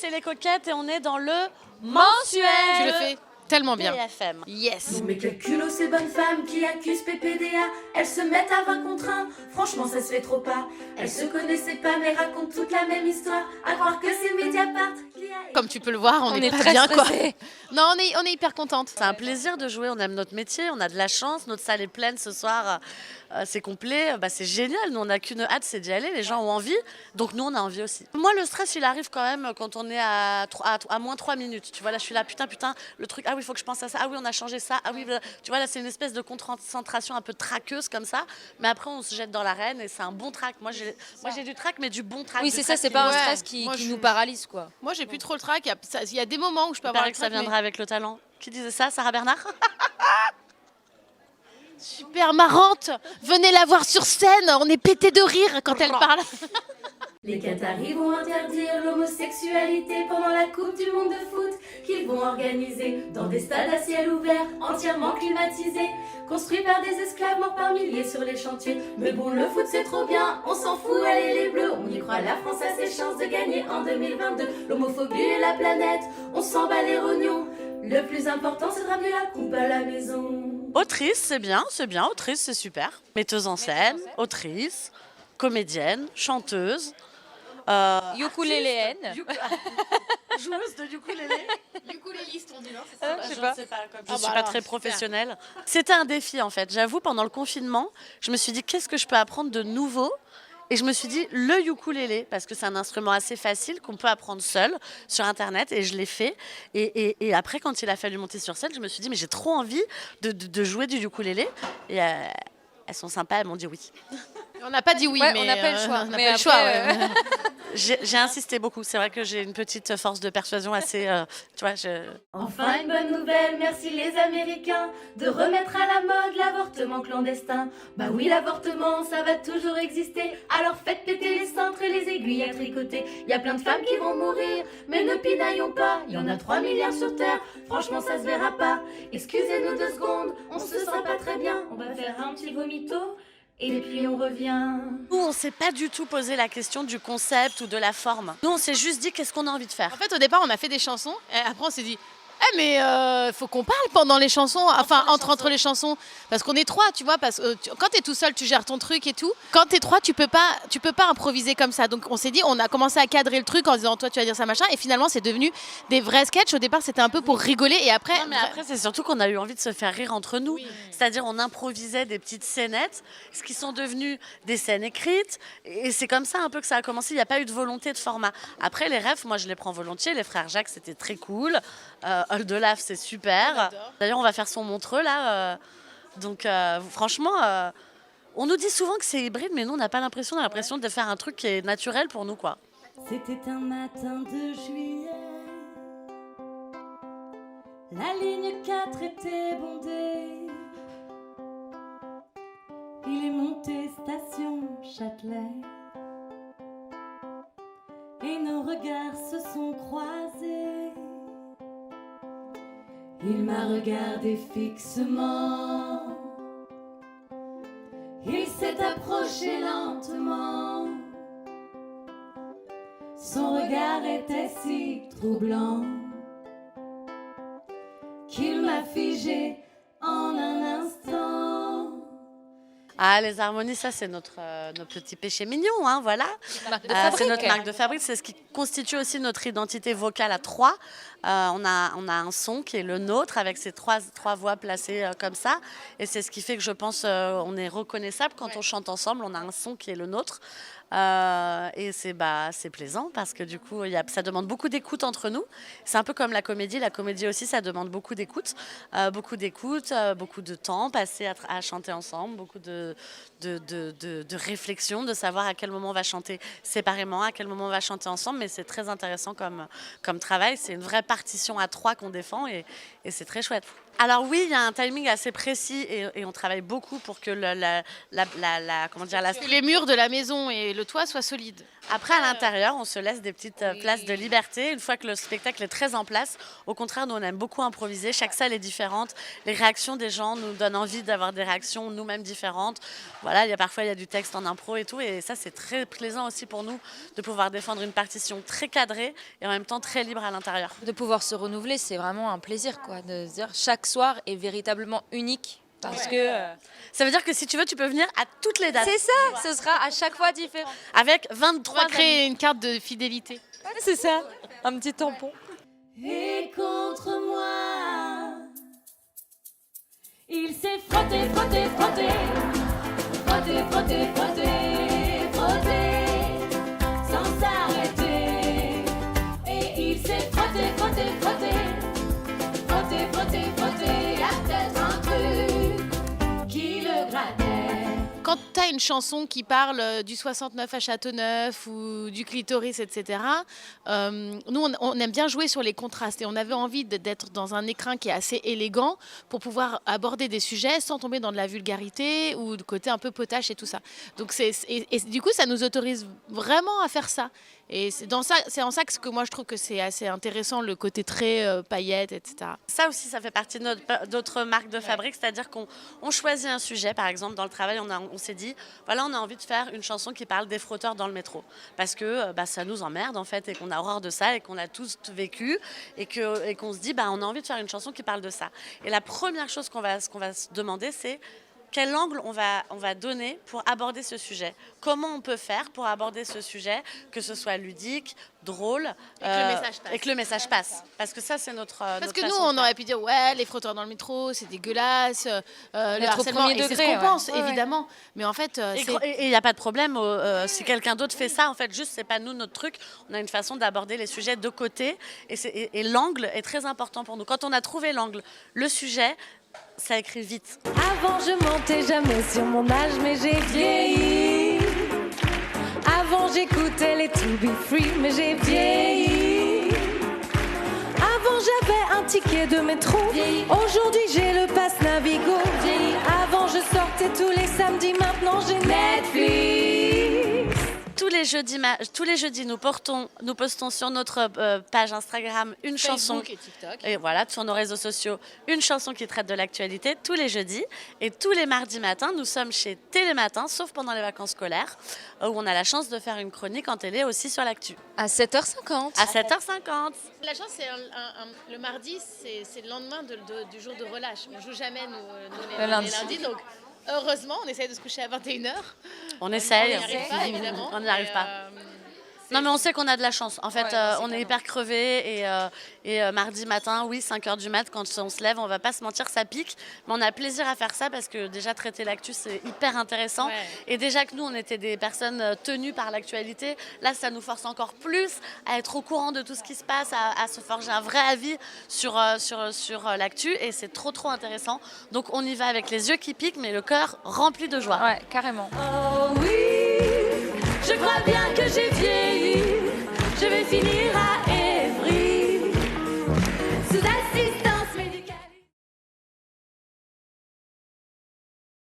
c'est les coquettes et on est dans le mensuel. Tu le fais tellement bien. BFM. Yes. Mais quel culot ces bonnes femmes qui accusent PPDA. Elles se mettent à 20 contre 1, franchement ça se fait trop pas. Elles se connaissaient pas mais racontent toute la même histoire. À croire que c'est Mediapart qui a... Comme tu peux le voir, on est pas très bien quoi. stressés. Non, on est hyper contente. C'est un plaisir de jouer, on aime notre métier, on a de la chance, notre salle est pleine ce soir, c'est complet, c'est génial, nous on n'a qu'une hâte, c'est d'y aller, les gens ont envie, donc nous on a envie aussi. Moi le stress il arrive quand même quand on est à moins 3 minutes, tu vois là je suis là putain, le truc, ah oui il faut que je pense à ça, ah oui on a changé ça, ah oui, tu vois là c'est une espèce de concentration un peu traqueuse comme ça, mais après on se jette dans l'arène et c'est un bon track, moi j'ai du track mais du bon track. Oui, du c'est ça, track c'est qui pas un me- stress qui nous paralyse, quoi. Moi, j'ai plus trop le trac. Il y a des moments où je peux Il avoir paraît le que ça trac. viendra avec le talent. Qui disait ça, Sarah Bernard? Super marrante. Venez la voir sur scène. On est pété de rire quand elle parle. Les Qataris vont interdire l'homosexualité pendant la Coupe du Monde de foot qu'ils vont organiser dans des stades à ciel ouvert, entièrement climatisés, construits par des esclaves morts par milliers sur les chantiers. Mais bon, le foot c'est trop bien, on s'en fout, allez les bleus, on y croit, la France a ses chances de gagner en 2022. L'homophobie et la planète, on s'en bat les rognons. Le plus important c'est de ramener la coupe à la maison. Autrice, c'est bien, autrice, c'est super. Metteuse en scène, autrice, comédienne, chanteuse. Ukuléléenne. Joueuse de ukulélé. Ukuléliste, on dit non. Je ne sais pas, comme je ne suis bah pas alors, très super. professionnelle. C'était un défi en fait. J'avoue, pendant le confinement, je me suis dit qu'est-ce que je peux apprendre de nouveau. Et je me suis dit le ukulélé, parce que c'est un instrument assez facile qu'on peut apprendre seul sur Internet, et je l'ai fait. Et après, quand il a fallu monter sur scène, je me suis dit mais j'ai trop envie de jouer du ukulélé. Et elles sont sympas, elles m'ont dit oui. On n'a pas dit oui, Ouais, mais on n'a pas le choix. On n'a Mais pas le choix. après, Ouais. J'ai insisté beaucoup. C'est vrai que j'ai une petite force de persuasion assez. Tu vois, Enfin une bonne nouvelle, merci les Américains de remettre à la mode l'avortement clandestin. Bah oui, l'avortement ça va toujours exister, alors faites péter les cintres et les aiguilles à tricoter. Y a plein de femmes qui vont mourir, mais ne pinaillons pas, y en a 3 milliards sur Terre, franchement ça se verra pas. Excusez-nous 2 secondes, on se sent pas très bien, on va faire un petit vomito. Et puis on revient. Nous, on ne s'est pas du tout posé la question du concept ou de la forme. Nous, on s'est juste dit qu'est-ce qu'on a envie de faire. En fait, au départ, on a fait des chansons. Et après, on s'est dit, mais faut qu'on parle pendant les chansons, enfin entre les chansons, parce qu'on est 3, tu vois. Parce que quand t'es tout seul, tu gères ton truc et tout. Quand t'es 3, tu peux pas improviser comme ça. Donc on s'est dit, on a commencé à cadrer le truc en disant toi tu vas dire ça machin, et finalement c'est devenu des vrais sketchs. Au départ, c'était un peu pour rigoler, et après. Non, mais après, c'est surtout qu'on a eu envie de se faire rire entre nous. Oui. C'est-à-dire, on improvisait des petites scénettes, ce qui sont devenues des scènes écrites. Et c'est comme ça un peu que ça a commencé. Il n'y a pas eu de volonté de format. Après, les refs, moi, je les prends volontiers. Les frères Jacques, c'était très cool. Oldelaf, c'est super. D'ailleurs, on va faire son Montreux, là. Donc, franchement, on nous dit souvent que c'est hybride, mais nous, on n'a pas l'impression. On a l'impression de faire un truc qui est naturel pour nous, quoi. C'était un matin de juillet. La ligne 4 était bondée. Il est monté station Châtelet. Et nos regards se sont croisés. Il m'a regardé fixement. Il s'est approché lentement. Son regard était si troublant qu'il m'a figé en un instant. Ah, les harmonies, ça, c'est notre petit péché mignon, hein, voilà. C'est notre marque de fabrique. C'est ce qui constitue aussi notre identité vocale à 3. On a un son qui est le nôtre, avec ces trois voix placées comme ça. Et c'est ce qui fait que je pense on est reconnaissable quand on chante ensemble. On a un son qui est le nôtre. Et c'est plaisant parce que du coup, ça demande beaucoup d'écoute entre nous. C'est un peu comme la comédie. La comédie aussi, ça demande beaucoup d'écoute. Beaucoup de temps passé à chanter ensemble, beaucoup de réflexion, de savoir à quel moment on va chanter séparément, à quel moment on va chanter ensemble. Mais c'est très intéressant comme travail. C'est une vraie partition à 3 qu'on défend et c'est très chouette. Alors oui, il y a un timing assez précis et on travaille beaucoup pour que que les murs de la maison et le toit soient solides. Après, à l'intérieur, on se laisse des petites places de liberté. Une fois que le spectacle est très en place, au contraire, nous, on aime beaucoup improviser. Chaque salle est différente. Les réactions des gens nous donnent envie d'avoir des réactions nous-mêmes différentes. Voilà, parfois, il y a du texte en impro et tout. Et ça, c'est très plaisant aussi pour nous de pouvoir défendre une partition très cadrée et en même temps très libre à l'intérieur. De pouvoir se renouveler, c'est vraiment un plaisir, quoi. De se dire chaque soir est véritablement unique. Parce que ça veut dire que si tu veux, tu peux venir à toutes les dates. C'est ça, ce sera à chaque fois différent. Avec 23 On va créer une carte de fidélité. Ouais, c'est ça, un petit tampon. Et contre moi, il s'est frotté, frotté, frotté, frotté, frotté, frotté, frotté, sans s'arrêter. Et il s'est frotté, frotté, frotté, frotté, frotté, frotté, y a peut-être un truc qui le grattait. Quand tu as une chanson qui parle du 69 à Châteauneuf ou du clitoris, etc., nous, on aime bien jouer sur les contrastes et on avait envie d'être dans un écrin qui est assez élégant pour pouvoir aborder des sujets sans tomber dans de la vulgarité ou de côté un peu potache et tout ça. Donc et du coup, ça nous autorise vraiment à faire ça. Et c'est en ça que moi je trouve que c'est assez intéressant, le côté très paillettes, etc. Ça aussi, ça fait partie de d'autres marques de fabrique, c'est-à-dire qu'on choisit un sujet. Par exemple, dans le travail, on s'est dit, voilà, on a envie de faire une chanson qui parle des frotteurs dans le métro. Parce que ça nous emmerde, en fait, et qu'on a horreur de ça, et qu'on a tous vécu, et qu'on se dit, on a envie de faire une chanson qui parle de ça. Et la première chose qu'on va se demander, c'est quel angle on va donner pour aborder ce sujet. Comment on peut faire pour aborder ce sujet, que ce soit ludique, drôle, et que le message passe. Parce que ça, c'est notre Parce que nous, on aurait pu dire, ouais, les frotteurs dans le métro, c'est dégueulasse, le harcèlement, et c'est ce qu'on pense, évidemment. Mais en fait, et il n'y a pas de problème, si quelqu'un d'autre fait ça, en fait, juste, c'est pas nous, notre truc. On a une façon d'aborder les sujets de côté, et l'angle est très important pour nous. Quand on a trouvé l'angle, le sujet, ça écrit vite. Avant je mentais jamais sur mon âge, mais j'ai vieilli. Avant j'écoutais les To Be Free, mais j'ai vieilli. Avant j'avais un ticket de métro, aujourd'hui j'ai le pass Navigo. Avant je sortais tous les samedis, maintenant j'ai Netflix. Tous les jeudis, nous postons sur notre page Instagram une chanson. Facebook et TikTok. Et voilà, sur nos réseaux sociaux, une chanson qui traite de l'actualité tous les jeudis. Et tous les mardis matins, nous sommes chez Télématin, sauf pendant les vacances scolaires, où on a la chance de faire une chronique en télé aussi sur l'actu. À 7h50. À 7h50. La chance, c'est le mardi, c'est le lendemain du jour de relâche. On ne joue jamais, nous les lundis. Donc, heureusement, on essaye de se coucher à 21h. On essaye. On n'y arrive pas, évidemment. On n'y arrive pas. Non, mais on sait qu'on a de la chance. En fait, on est hyper crevés et mardi matin, oui, 5h du mat, quand on se lève, on va pas se mentir, ça pique. Mais on a plaisir à faire ça parce que déjà, traiter l'actu, c'est hyper intéressant. Ouais. Et déjà que nous, on était des personnes tenues par l'actualité, là, ça nous force encore plus à être au courant de tout ce qui se passe, à se forger un vrai avis sur l'actu. Et c'est trop, trop intéressant. Donc, on y va avec les yeux qui piquent, mais le cœur rempli de joie. Ouais, carrément. Oh oui.